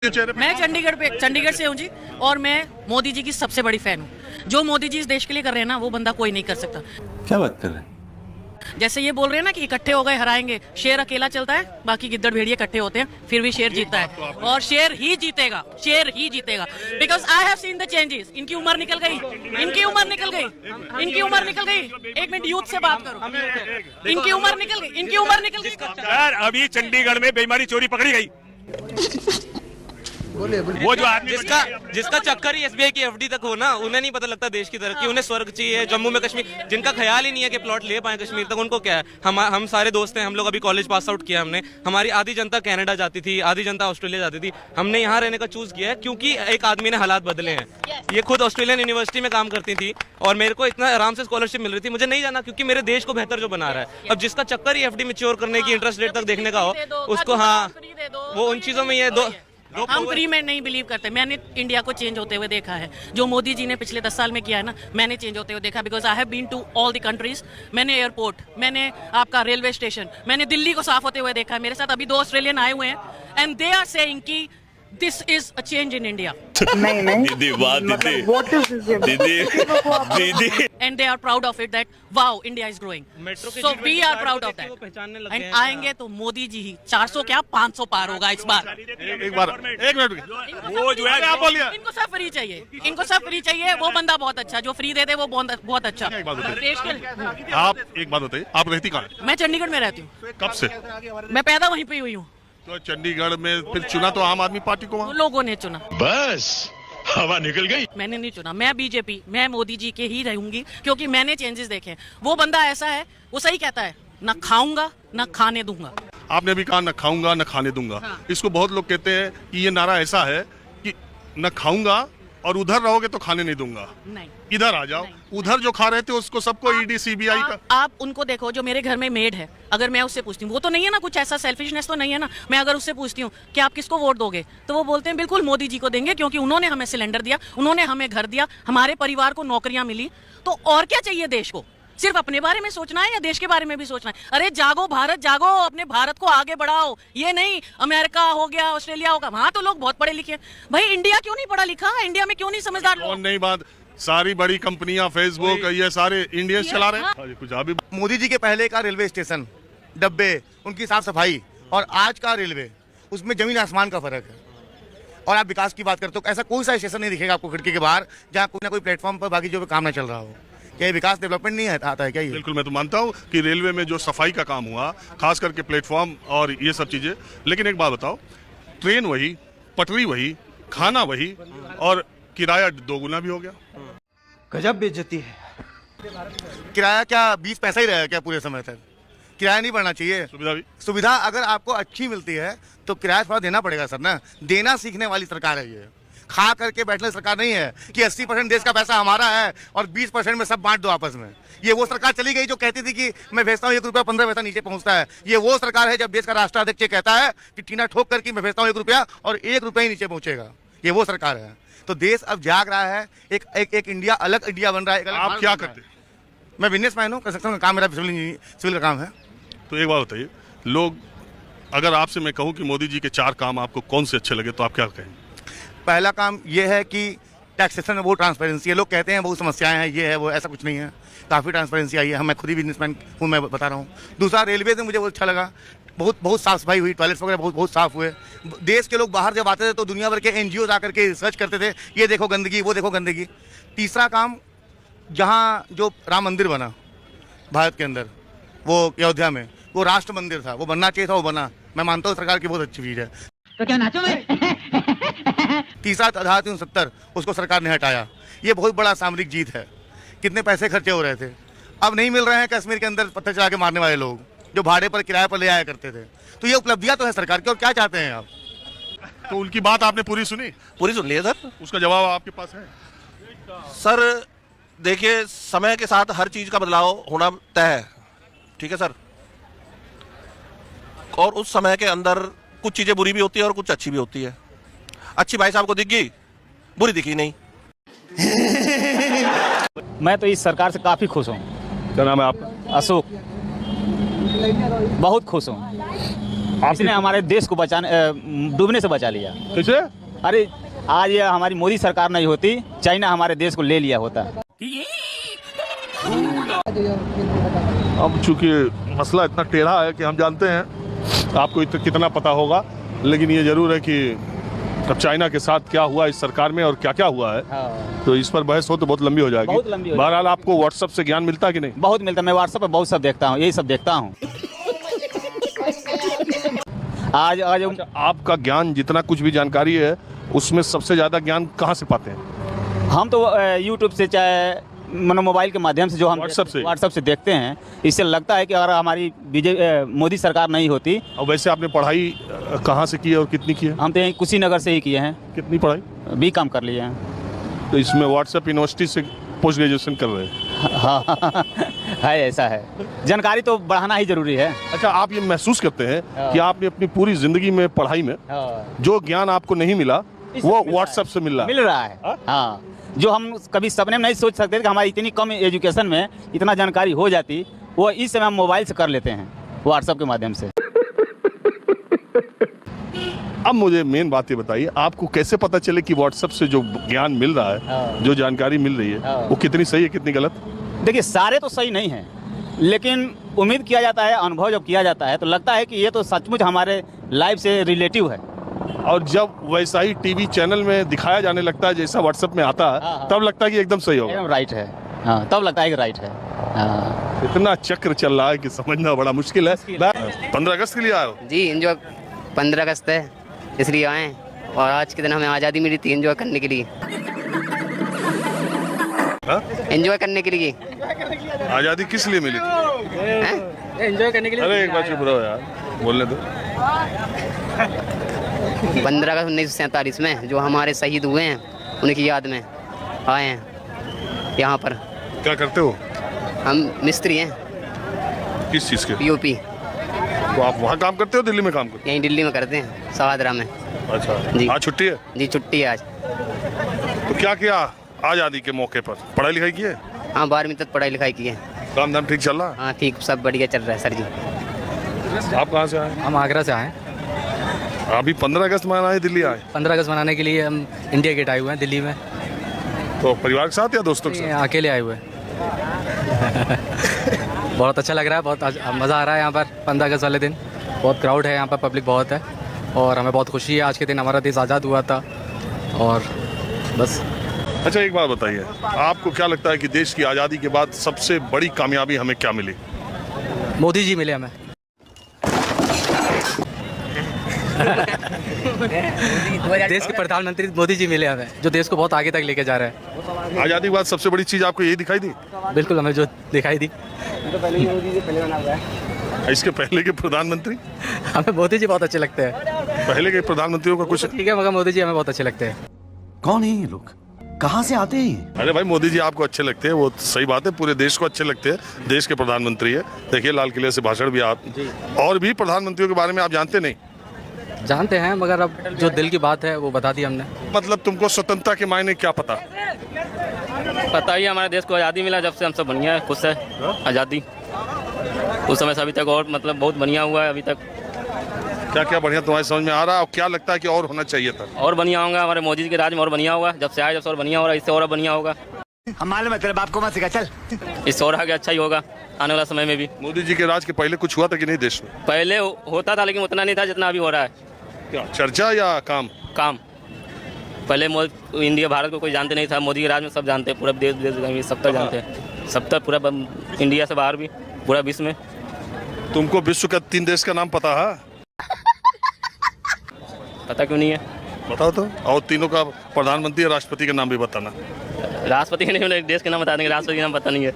मैं चंडीगढ़ से हूँ जी, और मैं मोदी जी की सबसे बड़ी फैन हूँ। जो मोदी जी इस देश के लिए कर रहे हैं ना, वो बंदा कोई नहीं कर सकता। क्या बात कर रहे हैं? जैसे ये बोल रहे हैं ना कि इकट्ठे हो गए हराएंगे, शेर अकेला चलता है, बाकी गिद्दड़ भेड़िए इकट्ठे होते हैं, फिर भी शेर जीतता है, और शेर ही जीतेगा, शेर ही जीतेगा। Because I have seen the changes. इनकी उम्र निकल गई, इनकी उम्र निकल गई, इनकी उम्र निकल गई। एक मिनट यूथ से बात करो। इनकी उम्र निकल गई, इनकी उम्र निकल गई। यार अभी चंडीगढ़ में बेईमानी चोरी पकड़ी गई। वो जो आदमी जिसका चक्कर ही एसबीआई की एफडी तक हो ना, उन्हें नहीं पता लगता देश की तरक्की। उन्हें स्वर्ग चाहिए, जम्मू में कश्मीर, जिनका ख्याल ही नहीं है कि प्लॉट ले पाए कश्मीर तक, उनको क्या है। हम सारे दोस्त हैं, हम लोग अभी कॉलेज पास आउट किया हमने। हमारी आधी जनता कनाडा जाती थी, आधी जनता ऑस्ट्रेलिया जाती थी। हमने यहाँ रहने का चूज किया है क्योंकि एक आदमी ने हालात बदले हैं। ये खुद ऑस्ट्रेलियन यूनिवर्सिटी में काम करती थी और मेरे को इतना आराम से स्कॉलरशिप मिल रही थी। मुझे नहीं जाना क्योंकि मेरे देश को बेहतर जो बना रहा है। अब जिसका चक्कर ही एफडी मैच्योर करने की, इंटरेस्ट रेट तक देखने का हो, उसको हाँ वो उन चीजों में ये हम फ्री में नहीं बिलीव करते। मैंने इंडिया को चेंज होते हुए देखा है। जो मोदी जी ने पिछले 10 साल में किया है ना, मैंने चेंज होते हुए देखा। Because I have been to all the countries. मैंने एयरपोर्ट, मैंने आपका रेलवे स्टेशन, मैंने दिल्ली को साफ होते हुए देखा है। मेरे साथ अभी 2 ऑस्ट्रेलियन आए हुए हैं, एंड दे आर सेइंग कि this is a change in India. नहीं दीदी वाह दीदी, व्हाट इज दिस दीदी and they are proud of it that wow India is growing. So we are proud of that. And आएंगे तो मोदी जी ही 400 क्या 500 पार होगा इस बार। एक मिनट वो जो है आप बोलिए। इनको सब फ्री चाहिए, इनको सब फ्री चाहिए। वो बंदा बहुत अच्छा, जो फ्री दे दे वो बहुत अच्छा। आप एक बात बताइए, आप रहती कहाँ हैं? मैं चंडीगढ़ में रहती हूँ। कब से? मैं पैदा वहीं पे हुई हूँ। तो चंडीगढ़ में फिर चुना तो आम आदमी पार्टी को वो वहाँ? लोगों ने चुना, बस हवा निकल गई। मैंने नहीं चुना। मैं बीजेपी, मैं मोदी जी के ही रहूंगी क्योंकि मैंने चेंजेस देखे हैं। वो बंदा ऐसा है, वो सही कहता है, ना खाऊंगा ना खाने दूंगा। आपने अभी कहा न खाऊंगा न खाने दूंगा। हाँ। इसको बहुत लोग कहते हैं कि ये नारा ऐसा है कि न खाऊंगा और उधर रहोगे तो खाने नहीं दूंगा, नहीं, इधर आ जाओ। उधर जो खा रहे थे उसको सबको ईडी सीबीआई का। आप उनको देखो, जो मेरे घर में मेड है, अगर मैं उससे पूछती हूँ, वो तो नहीं है ना कुछ ऐसा सेल्फिशनेस तो नहीं है ना। मैं अगर उससे पूछती हूँ कि आप किसको वोट दोगे, तो वो बोलते हैं बिल्कुल मोदी जी को देंगे क्योंकि उन्होंने हमें सिलेंडर दिया, उन्होंने हमें घर दिया, हमारे परिवार को नौकरियां मिली। तो और क्या चाहिए देश को? सिर्फ अपने बारे में सोचना है या देश के बारे में भी सोचना है? अरे जागो भारत, जागो, अपने भारत को आगे बढ़ाओ। ये नहीं अमेरिका हो गया, ऑस्ट्रेलिया होगा, वहां तो लोग बहुत पढ़े लिखे हैं। भाई इंडिया क्यों नहीं पढ़ा लिखा? इंडिया में क्यों नहीं समझदार लोग? और नहीं बात, सारी बड़ी कंपनियां, फेसबुक, ये सारे इंडियंस चला रहे हैं। कुछ अभी मोदी जी के पहले का रेलवे स्टेशन, डब्बे, उनकी साफ सफाई, और आज का रेलवे, उसमें जमीन आसमान का फर्क है। और आप विकास की बात करते हो, ऐसा कोई सा स्टेशन नहीं दिखेगा आपको खिड़की के बाहर जहाँ कोई ना कोई प्लेटफॉर्म पर बाकी जो काम ना चल रहा हो। क्या ये विकास डेवलपमेंट नहीं आता है क्या ये? बिल्कुल, मैं तो मानता हूँ कि रेलवे में जो सफाई का काम हुआ, खास करके प्लेटफॉर्म और ये सब चीजें। लेकिन एक बात बताओ, ट्रेन वही, पटरी वही, खाना वही, और किराया 2 गुना भी हो गया। गजब बेइज्जती है। किराया क्या 20 पैसा ही रहेगा क्या पूरे समय तक? किराया नहीं बढ़ना चाहिए। सुविधा अगर आपको अच्छी मिलती है तो किराया थोड़ा देना पड़ेगा सर ना। देना सीखने वाली सरकार है ये, खा करके बैठने सरकार नहीं है कि 80% देश का पैसा हमारा है और 20% में सब बांट दो आपस में। ये वो सरकार चली गई जो कहती थी कि मैं भेजता हूँ 1 रुपया 15 पैसा नीचे पहुंचता है। ये वो सरकार है जब देश का राष्ट्राध्यक्ष कहता है कि टीना ठोक करके मैं भेजता हूँ 1 रुपया और 1 रुपया ही नीचे पहुंचेगा। ये वो सरकार है। तो देश अब जाग रहा है, एक इंडिया, अलग इंडिया बन रहा है। आप क्या करते? मैं बिजनेसमैन हूँ, कंस्ट्रक्शन का काम, मेरा सिविल का काम है। तो एक बात बताइए, लोग अगर आपसे मैं कहूँ कि मोदी जी के 4 काम आपको कौन से अच्छे लगे तो आप क्या कहेंगे? पहला काम ये है कि टैक्सेशन में बहुत ट्रांसपेरेंसी है। लोग कहते हैं बहुत समस्याएं हैं, ये है वो, ऐसा कुछ नहीं है। काफ़ी ट्रांसपेरेंसी आई है। मैं खुद ही बिजनेसमैन हूँ, मैं बता रहा हूँ। दूसरा, रेलवे से मुझे बहुत अच्छा लगा, बहुत साफ सफाई हुई, टॉयलेट्स वगैरह बहुत साफ हुए। देश के लोग बाहर जब आते थे तो दुनिया भर के NGOs आकर के रिसर्च करते थे, ये देखो गंदगी, वो देखो गंदगी। तीसरा काम, जहाँ जो राम मंदिर बना भारत के अंदर, वो अयोध्या में, वो राष्ट्र मंदिर था, वो बनना चाहिए था, वो बना। मैं मानता हूँ सरकार की बहुत अच्छी चीज़ है। तो क्या नाचो मैं? तीसरा, धारा 370, उसको सरकार ने हटाया। ये बहुत बड़ा सामरिक जीत है। कितने पैसे खर्चे हो रहे थे, अब नहीं मिल रहे हैं कश्मीर के अंदर पत्थर चला के मारने वाले लोग जो भाड़े पर, किराए पर ले आया करते थे। तो ये उपलब्धियां तो है सरकार की। और क्या चाहते हैं आप? तो उनकी बात आपने पूरी सुनी? पूरी सुन लिया सर। उसका जवाब आपके पास है? सर देखिए, समय के साथ हर चीज का बदलाव होना तय है, ठीक है सर। और उस समय के अंदर कुछ चीजें बुरी भी होती है और कुछ अच्छी भी होती है। अच्छी भाई साहब को दिख गई, बुरी दिखी नहीं। मैं तो इस सरकार से काफी खुश हूँ। क्या नाम है आपका? अशोक। बहुत खुश हूँ। इसने हमारे देश को डूबने से बचा लिया। कैसे? अरे आज ये हमारी मोदी सरकार नहीं होती, चाइना हमारे देश को ले लिया होता। अब चूंकि मसला इतना टेढ़ा है कि हम जानते हैं आपको कितना पता होगा, लेकिन ये जरूर है कि अब चाइना के साथ क्या हुआ इस सरकार में और क्या क्या हुआ है, तो इस पर बहस हो तो बहुत लंबी हो जाएगी। बहुत लंबी हो जाएगी। बहरहाल आपको व्हाट्सएप से ज्ञान मिलता कि नहीं? बहुत मिलता, मैं व्हाट्सएप पे बहुत सब देखता हूँ, यही सब देखता हूँ। आज आपका ज्ञान जितना कुछ भी जानकारी है उसमें सबसे ज्यादा ज्ञान कहाँ से पाते हैं? हम तो यूट्यूब से चाहे मोबाइल के माध्यम से जो हम व्हाट्सएप से देखते हैं, इससे लगता है कि अगर हमारी मोदी सरकार नहीं होती। और वैसे आपने पढ़ाई कहाँ से की है और कितनी की है? हम तो यहीं कुशीनगर से ही किए हैं। कितनी पढ़ाई? BCom कर लिए हैं। तो इसमें व्हाट्सएप यूनिवर्सिटी से पोस्ट ग्रेजुएशन कर रहे हैं? हाँ है, ऐसा है। जानकारी तो बढ़ाना ही जरूरी है। अच्छा, आप ये महसूस करते हैं कि आपने अपनी पूरी जिंदगी में पढ़ाई में जो ज्ञान आपको नहीं मिला वो व्हाट्सएप से मिल रहा है? हाँ, जो हम कभी सपने में नहीं सोच सकते कि हमारी इतनी कम एजुकेशन में इतना जानकारी हो जाती, वो इस समय हम मोबाइल से कर लेते हैं, व्हाट्सएप के माध्यम से। अब मुझे मेन बात ये बताइए, आपको कैसे पता चले कि व्हाट्सएप से जो ज्ञान मिल रहा है, जो जानकारी मिल रही है, वो कितनी सही है कितनी गलत? देखिए, सारे तो सही नहीं हैं, लेकिन उम्मीद किया जाता है, अनुभव जब किया जाता है तो लगता है कि ये तो सचमुच हमारे लाइफ से रिलेटिव है। और जब वैसा ही टीवी चैनल में दिखाया जाने लगता है जैसा व्हाट्सएप में आता है, तब लगता है कि एकदम सही होगा, एकदम राइट है। हाँ, तब लगता है कि राइट है। हाँ, इतना चक्र चल रहा है कि समझना बड़ा मुश्किल है। 15 अगस्त के लिए आए हो? जी, एंजॉय 15 अगस्त है इसलिए आए, और आज के दिन हमें आज़ादी मिली थी एंजॉय करने के लिए। एंजॉय करने के लिए। आज़ादी किस लिए मिली थी? एंजॉय करने के लिए। अरे एक बार चुप रहो यार, बोलने दो। 15 अगस्त 1947 में जो हमारे शहीद हुए हैं उनकी याद में आए हैं यहाँ पर। क्या करते हो? हम मिस्त्री हैं। किस चीज़ के? POP। तो आप वहाँ काम करते हो, दिल्ली में काम करते यहीं दिल्ली में करते हैं, सवादरा में। अच्छा जी। आज छुट्टी है? जी, छुट्टी है आज। तो क्या किया आज़ादी के मौके पर? पढ़ाई लिखाई की है? हाँ, 12वीं तक पढ़ाई लिखाई की है। काम धाम ठीक चल रहा है? हाँ, ठीक, सब बढ़िया चल रहा है सर जी। आप कहाँ से आए? हम आगरा से आए। अभी 15 अगस्त मनाने दिल्ली आए? 15 अगस्त मनाने के लिए हम इंडिया गेट आए हुए हैं दिल्ली में। तो परिवार के साथ या दोस्तों के साथ? अकेले आए हुए हैं। बहुत अच्छा लग रहा है, बहुत मज़ा आ रहा है यहाँ पर। 15 अगस्त वाले दिन बहुत क्राउड है यहाँ पर, पब्लिक बहुत है, और हमें बहुत खुशी है। आज के दिन हमारा देश आज़ाद हुआ था, और बस। अच्छा, एक बात बताइए, आपको क्या लगता है कि देश की आज़ादी के बाद सबसे बड़ी कामयाबी हमें क्या मिली? मोदी जी मिले हमें। देश के प्रधानमंत्री मोदी जी मिले हमें, जो देश को बहुत आगे तक लेके जा रहे हैं। आज़ादी के बाद सबसे बड़ी चीज़ आपको यही दिखाई दी? बिल्कुल, हमें जो दिखाई दी। तो पहले मोदी जी पहले बना हुआ है। इसके पहले के प्रधानमंत्री? हमें मोदी जी बहुत अच्छे लगते हैं। पहले के प्रधानमंत्रियों का कुछ ठीक है, मगर मोदी जी हमें बहुत अच्छे लगते हैं। कौन है ये लोग, कहाँ से आते हैं? अरे भाई, मोदी जी आपको अच्छे लगते हैं, वो सही बात है, पूरे देश को अच्छे लगते हैं, देश के प्रधानमंत्री है। देखिए, लाल किले से भाषण भी आप, और भी प्रधानमंत्रियों के बारे में आप जानते नहीं? जानते हैं, मगर अब जो दिल की बात है वो बता दी हमने। मतलब तुमको स्वतंत्रता के मायने क्या पता? पता ही, हमारे देश को आज़ादी मिला जब से हम सब बढ़िया है, खुश है। आज़ादी उस समय से अभी तक और मतलब बहुत बढ़िया हुआ है अभी तक। क्या क्या बढ़िया तुम्हारे समझ में आ रहा है, और क्या लगता है कि और होना चाहिए था? और बढ़िया होगा, हमारे मोदी जी के राज में और बढ़िया होगा। जब से आए, जब से और बढ़िया हो रहा है, इससे और बढ़िया होगा। हम मालूम है तेरे बाप को मत सिखा, चल। इससे और आगे अच्छा ही होगा आने वाला समय में भी। मोदी जी के राज के पहले कुछ हुआ था कि नहीं देश में? पहले होता था, लेकिन उतना नहीं था जितना अभी हो रहा है। क्या चर्चा या काम? काम। पहले इंडिया भारत को कोई जानते नहीं था, मोदी के राज में सब जानते हैं, पूरा देश विदेश सब तक जानते हैं, सब तक, पूरा इंडिया से बाहर भी, पूरा विश्व में। तुमको विश्व का 3 देश का नाम पता है? पता क्यों नहीं है? बताओ तो। और तीनों का प्रधानमंत्री और राष्ट्रपति का नाम भी बताना। राष्ट्रपति के नहीं, देश के नाम बता देंगे, राष्ट्रपति का नाम पता नहीं है,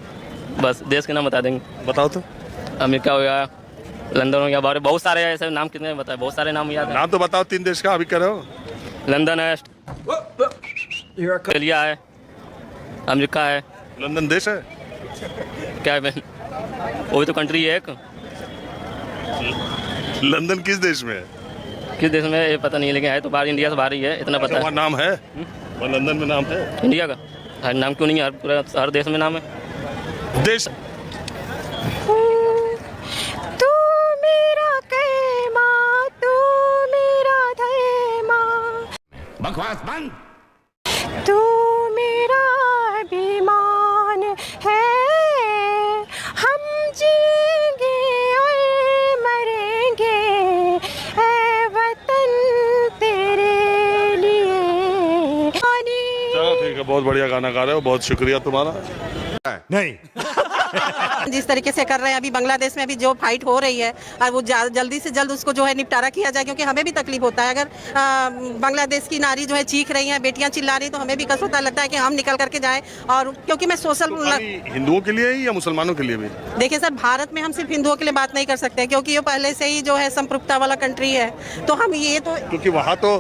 बस देश के नाम बता देंगे। बताओ तो। अमेरिका हो गया, लंदन हो गया, बहुत सारे ऐसे नाम, कितने बताए, बहुत सारे नाम याद है। नाम तो बताओ 3 देश का, अभी कह रहे हो। लंदन है, ऑस्ट्रेलिया है, अमेरिका है। लंदन देश है क्या है? वो भी तो कंट्री है एक। लंदन किस देश में है? किस देश में ये पता नहीं है, लेकिन है तो बाहर, इंडिया से बाहर ही है, इतना पता है। वहाँ नाम है? वहाँ लंदन में नाम है इंडिया का? हर नाम क्यों नहीं है, पूरा हर देश में नाम है। देश तू मेरा कहमा बकवास बंद। तू मेरा अभिमान है, हम जीएंगे और मरेंगे ऐ वतन तेरे लिए। चलो ठीक है, बहुत बढ़िया गाना गा रहे हो, बहुत शुक्रिया तुम्हारा। नहीं जिस तरीके से कर रहे हैं अभी बांग्लादेश में अभी जो फाइट हो रही है, और वो जल्दी से जल्द उसको जो है निपटारा किया जाए, क्योंकि हमें भी तकलीफ होता है। अगर बांग्लादेश की नारी जो है चीख रही हैं, बेटियां चिल्ला रही, तो हमें भी कष्ट होता लगता है कि हम निकल करके जाएं। और क्योंकि मैं सोशल हिंदुओं के लिए ही या मुसलमानों के लिए भी? देखिए सर, भारत में हम सिर्फ हिंदुओं के लिए बात नहीं कर सकते, क्योंकि ये पहले से ही जो है संप्रभुता वाला कंट्री है, तो हम ये तो क्योंकि वहाँ तो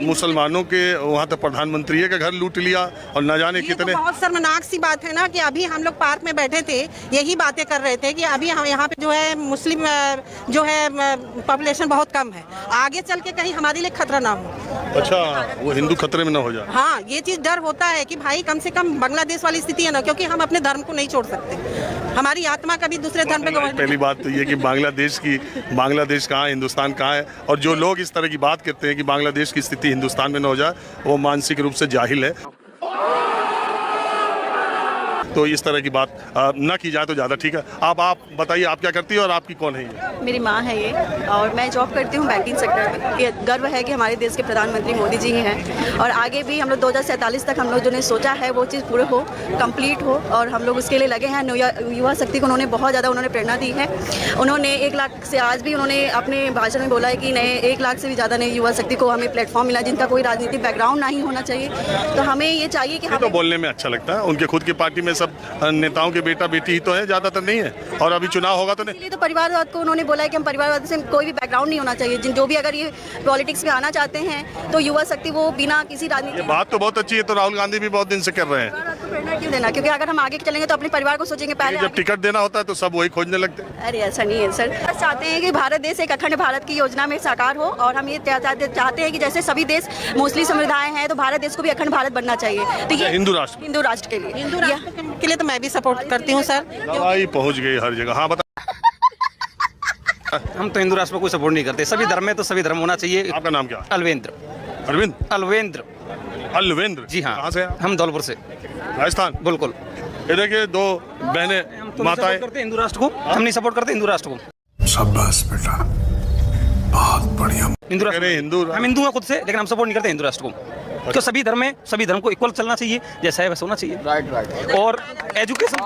मुसलमानों के वहाँ तो प्रधानमंत्री का घर लूट लिया और न जाने कितने। तो बहुत शर्मनाक सी बात है ना कि अभी हम लोग पार्क में बैठे थे, यही बातें कर रहे थे कि अभी हम यहाँ पे जो है मुस्लिम जो है पॉपुलेशन बहुत कम है, आगे चल के कहीं हमारे लिए खतरा ना हो। अच्छा, वो हिंदू खतरे में ना हो जाए। हाँ, ये चीज डर होता है कि भाई कम से कम बांग्लादेश वाली स्थिति है ना, क्योंकि हम अपने धर्म को नहीं छोड़ सकते, हमारी आत्मा कभी दूसरे धर्म पे पहली बात तो ये कि बांग्लादेश कहाँ है, हिंदुस्तान कहाँ है, और जो लोग इस तरह की बात करते हैं कि बांग्लादेश की स्थिति हिंदुस्तान में न हो जाए, वो मानसिक रूप से जाहिल है। तो इस तरह की बात ना की जाए तो ज़्यादा ठीक है। आप बताइए, आप क्या करती है और आपकी कौन है ये? मेरी माँ है ये, और मैं जॉब करती हूँ बैंकिंग सेक्टर में। ये गर्व है कि हमारे देश के प्रधानमंत्री मोदी जी ही हैं, और आगे भी हम लोग 2047 तक हम लोग जो ने सोचा है वो चीज़ पूरे हो, कंप्लीट हो, और हम लोग उसके लिए लगे हैं। युवा शक्ति को उन्होंने बहुत ज़्यादा प्रेरणा दी है। उन्होंने 1 लाख से आज भी उन्होंने अपने भाषण में बोला है कि नए 1 लाख से भी ज़्यादा नई युवा शक्ति को हमें प्लेटफॉर्म मिला, जिनका कोई राजनीतिक बैकग्राउंड नहीं होना चाहिए। तो हमें ये चाहिए कि तो बोलने में अच्छा लगता है, उनके खुद की पार्टी में सब नेताओं के बेटा बेटी ही तो है, ज्यादातर नहीं है, और अभी चुनाव होगा तो नहीं। इसलिए तो परिवारवाद को उन्होंने बोला है कि हम परिवारवाद से कोई भी बैकग्राउंड नहीं होना चाहिए, जो भी अगर ये पॉलिटिक्स में आना चाहते हैं तो युवा शक्ति वो बिना किसी राजनीति। ये बात तो बहुत अच्छी है, तो राहुल गांधी भी बहुत दिन से कर रहे हैं। प्रेरणा क्यों देना, क्योंकि अगर हम आगे चलेंगे तो अपने परिवार को सोचेंगे पहले। जब टिकट देना होता है तो सब वही खोजने लगते हैं। अरे ऐसा नहीं है सर, बस चाहते हैं कि भारत देश एक अखंड भारत की योजना में साकार हो, और हम ये चाहते हैं कि जैसे सभी देश मोस्टली समुदाय हैं, तो भारत देश को भी अखंड भारत बनना चाहिए। तो ये हिंदू राष्ट्र के लिए, हिंदू राष्ट्र के लिए तो मैं भी सपोर्ट करती हूँ सर। दवाई पहुंच गई हर जगह। हाँ, बता। हम तो हिंदू राष्ट्र को कोई सपोर्ट नहीं करते, सभी धर्म में तो सभी धर्म होना चाहिए। आपका नाम क्या? अलवेंद्र। अरविंद? अलवेंद्र जी हाँ। कहाँ से? हम धौलपुर से, राजस्थान। बिल्कुल। ये देखिए, 2 बहनें माताएं करते हिंदू राष्ट्र को, हम नहीं सपोर्ट करते हिंदू राष्ट्र को। शाबाश बेटा, बहुत बढ़िया। हिंदू राष्ट्र, हम हिंदू हैं खुद से, लेकिन हम सपोर्ट नहीं करते हिंदू राष्ट्र को। तो सभी धर्म को इक्वल चलना चाहिए, जैसा है वैसा होना चाहिए। राइट। और एजुकेशन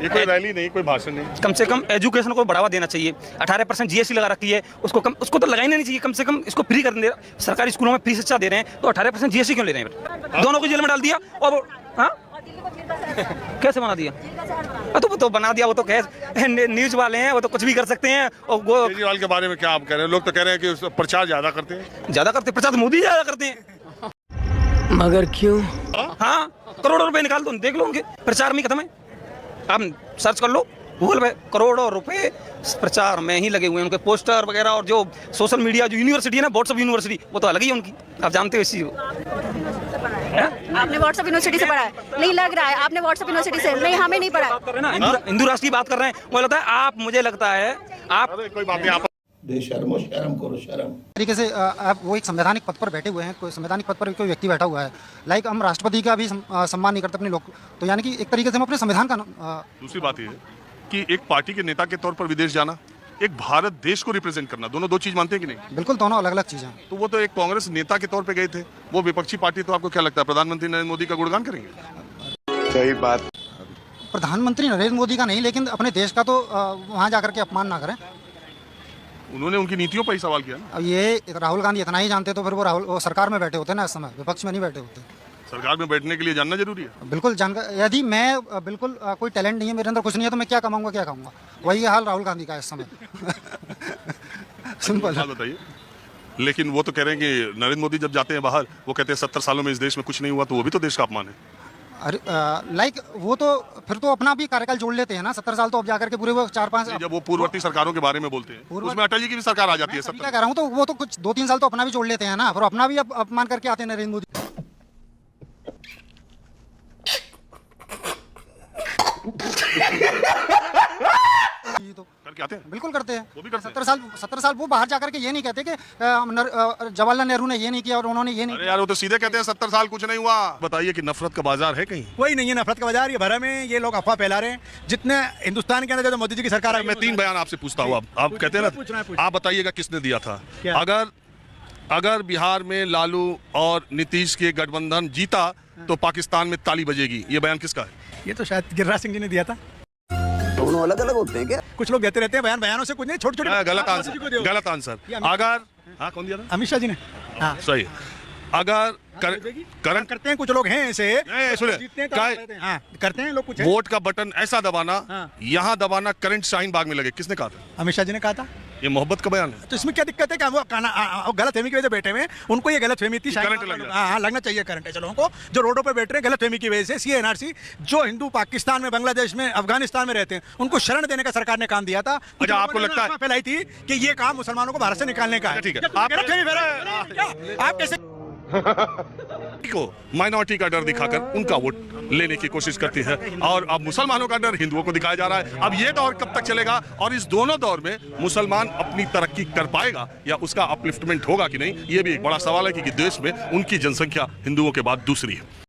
ये कोई रैली नहीं, कोई भाषण नहीं, कम से कम एजुकेशन को बढ़ावा देना चाहिए। 18% जीएसटी लगा रखी है, उसको तो लगाना नहीं चाहिए, कम से कम इसको फ्री कर दे। सरकारी स्कूलों में फ्री शिक्षा दे रहे हैं, तो 18% जीएसटी क्यों ले रहे हैं? दोनों को जेल में डाल दिया। और हाँ, कैसे बना दिया? तो बना दिया, वो तो न्यूज वाले हैं, वो तो कुछ भी कर सकते हैं। और वो केजरीवाल के बारे में क्या आप कह रहे हैं? लोग तो कह रहे हैं कि प्रचार ज्यादा करते हैं। प्रचार तो मोदी ज्यादा करते हैं। मगर क्यों? हाँ, करोड़ों रुपए निकाल दो, देख लो, उनके प्रचार में खत्म है। आप सर्च कर लो गूगल पे, करोड़ों रुपए प्रचार में ही लगे हुए हैं। उनके पोस्टर वगैरह, और जो सोशल मीडिया, जो यूनिवर्सिटी है ना, व्हाट्सएप यूनिवर्सिटी, वो तो अलग ही है उनकी। आप जानते हो इस चीज को। आपने व्हाट्सएप यूनिवर्सिटी से पढ़ा है? नहीं लग रहा है आपने व्हाट्सएप यूनिवर्सिटी से। नहीं, हमें नहीं पढ़ा। हिंदू राष्ट्र की बात कर रहे हैं, मुझे लगता है आप, मुझे लगता है आप, कोई बात नहीं, आप शर्म करो शर्म। तरीके से आप वो एक संवैधानिक पद पर बैठे हुए हैं, कोई संवैधानिक पद पर कोई व्यक्ति बैठा हुआ है, लाइक हम राष्ट्रपति का भी सम्मान नहीं करते अपने लोग, तो यानी कि एक तरीके से हम अपने संविधान का। दूसरी बात ये है कि एक पार्टी के नेता के तौर पर विदेश जाना, एक भारत देश को रिप्रेजेंट करना, दोनों 2 चीज मानते हैं कि नहीं? बिल्कुल, दोनों अलग अलग चीजें हैं। तो वो तो एक कांग्रेस नेता के तौर पे गए थे, वो विपक्षी पार्टी, तो आपको क्या लगता है प्रधानमंत्री नरेंद्र मोदी का गुणगान करेंगे? सही बात। प्रधानमंत्री नरेंद्र मोदी का नहीं, लेकिन अपने देश का तो वहाँ जाकर के अपमान ना करें। उन्होंने उनकी नीतियों पर ही सवाल किया ना। अब ये राहुल गांधी इतना ही जानते तो फिर वो सरकार में बैठे होते ना, इस समय विपक्ष में नहीं बैठे होते। सरकार में बैठने के लिए जानना जरूरी है। बिल्कुल जानकर, यदि मैं बिल्कुल कोई टैलेंट नहीं है, मेरे अंदर कुछ नहीं है, तो मैं क्या कमाऊंगा, क्या खाऊंगा? वही हाल राहुल गांधी का इस समय। सिंपल बात बताइए। लेकिन वो तो कह रहे हैं कि नरेंद्र मोदी जब जाते हैं बाहर, वो कहते हैं 70 सालों में इस देश में कुछ नहीं हुआ, तो वो भी तो देश का अपमान है। अरे लाइक वो तो फिर तो अपना भी कार्यकाल जोड़ लेते हैं ना, 70 साल तो अब जाकर के पूरे वो 4-5। जब वो पूर्ववर्ती सरकारों के बारे में बोलते हैं, उसमें अटल जी की भी सरकार आ जाती है। क्या कह रहा हूँ, तो वो तो कुछ 2-3 साल तो अपना भी जोड़ लेते हैं ना, फिर अपना भी अपमान करके आते हैं नरेंद्र मोदी। तो करके आते हैं, बिल्कुल करते हैं। वो भी करते हैं। 70 साल वो बाहर जाकर के ये नहीं कहते कि जवाहरलाल नेहरू ने ये नहीं किया और उन्होंने ये नहीं अरे यार वो तो सीधे कहते हैं 70 साल कुछ नहीं हुआ। बताइए कि नफरत का बाजार है कहीं? कोई नहीं है नफरत का बाजार, ये भरा में ये लोग अफवाह फैला रहे हैं। जितने हिंदुस्तान के अंदर जो मोदी जी की सरकार मैं 3 बयान आपसे पूछता हूँ। आप कहते हैं ना, आप बताइएगा किसने दिया था। अगर बिहार में लालू और नीतीश के गठबंधन जीता तो पाकिस्तान में ताली बजेगी, ये बयान किसका है? ये तो शायद गिरिराज सिंह जी ने दिया था। दोनों अलग अलग होते हैं क्या? कुछ लोग देते रहते हैं बयान, बयानों से कुछ नहीं, छोटे छोटे। गलत आंसर, गलत आंसर। अगर हाँ कौन दिया था? अमित शाह जी ने। हाँ सही। अगर करंट करते हैं कुछ लोग हैं ऐसे, सुने हाँ करते हैं लोग कुछ। वोट का बटन ऐसा दबाना, यहाँ दबाना, करंट शाहीन बाग में लगे, किसने कहा था? अमित शाह जी ने कहा था। ये मोहब्बत का बयान है। तो इसमें क्या दिक्कत है कि वो गलत फहमी की वजह से बैठे हुए हैं, उनको ये गलत फहमी थी। करंट लग हाँ लगना चाहिए करंट ऐसे लोगों को जो रोडों पे बैठ रहे हैं गलत फहमी की वजह से। CA/NRC जो हिंदू पाकिस्तान में, बांग्लादेश में, अफगानिस्तान में रहते हैं उनको शरण देने का सरकार ने काम दिया था। अच्छा आपको लगता है फैलाई थी कि ये काम मुसलमानों को भारत से निकालने का है। ठीक है, आप कैसे को माइनॉरिटी का डर दिखाकर उनका वोट लेने की कोशिश करती है, और अब मुसलमानों का डर हिंदुओं को दिखाया जा रहा है। अब ये दौर कब तक चलेगा और इस दोनों दौर में मुसलमान अपनी तरक्की कर पाएगा या उसका अपलिफ्टमेंट होगा कि नहीं, ये भी एक बड़ा सवाल है, क्योंकि देश में उनकी जनसंख्या हिंदुओं के बाद दूसरी है।